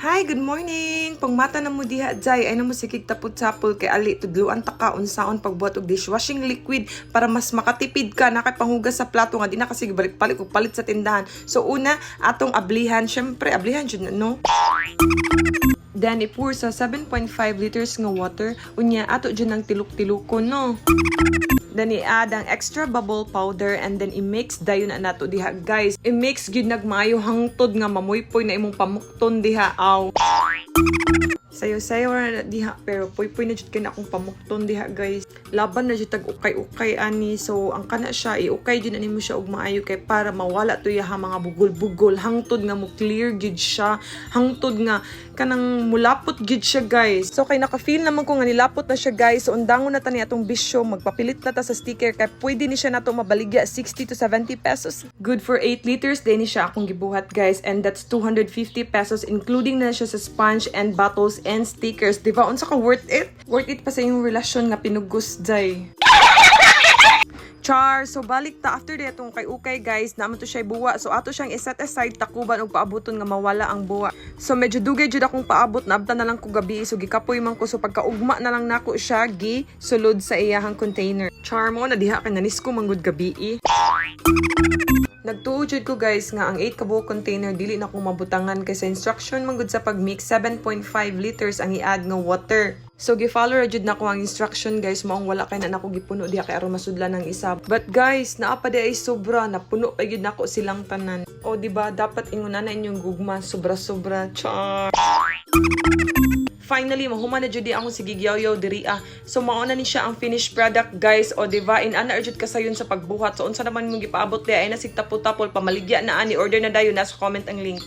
Hi, good morning! Pangmata na mo diha, Jai. Ay na mo sikig tapot-sapol kay Ali. Tudluan ta ka unsaon pagbuhat og dishwashing liquid para mas makatipid ka na kay panghugas sa plato nga di na kasi balik-balik og palit sa tindahan. So una, atong ablihan. Syempre, ablihan jud no? Then, i-pour sa 7.5 liters nga water. Unya, ato dyan ang tiluk-tilukon, no? Then, i-add ang extra bubble powder and then i-mix dayon na nato diha, guys. I-mix gyud nagmaayo hangtod nga mamuypoy na imong pamukton diha, aw. Sayo-sayo na diha, pero poy-poy na jud kay na akong pamukton diha, guys. Laban na jud tag ukay-ukay ani. So, ang kana siya, i-ukay jud ani mo siya og maayo kay para mawala to yaha mga bugol-bugol. Hangtod nga mo clear gyud siya. Hangtod nga kanang mulapot gyud siya, guys. So, kay naka-feel naman ko nga nilapot na siya, guys. So, undangon na ta ni atong bisyo. Magpapilit na ta sa sticker kay pwede ni siya nato mabaligya 60 to 70 pesos. Good for 8 liters din ni siya akong gibuhat, guys. And that's 250 pesos including na siya sa sponge and bottles and stickers. Diba? Unsa ka worth it? Worth it pa sa yung relasyon nga pinugos, Jai. Char! So, balik ta. After that, itong kay-ukay, guys, naman to siya buwa. So, ato siyang iset aside, takuban o paabuton nga mawala ang buwa. So, medyo dugay jud akong paabot. Naabta na lang ko gabi. So, gikapoy man ko. So, pagkaugma na lang nako siya, sulod sa iyahang container. Char mo, nadiha ka nanis ko manggod gabi. Nagtuo jud ko, guys, nga ang 8 kabuok container dili na kong mabutangan kay sa instruction manggod sa pagmix 7.5 liters ang i-add nga water. So gi-follow ra jud na ko ang instruction, guys, maong wala kay na nako gipuno diha kay aron masudlan ng isa. But guys, naa pa di ay sobra napuno pa gyud nako silang tanan. O di ba dapat ingunan na inyong gugma sobra-sobra. Char. Finally, mahuman na jud akong sigigyaw-yaw diri ah. So mauna ni siya ang finished product, guys. O diba, in-ana jud kasayon sa pagbuhat. So unsa naman mong gipaabot di ay nasig tapol-tapol pamaligya na ani order na dayon na sa comment ang link.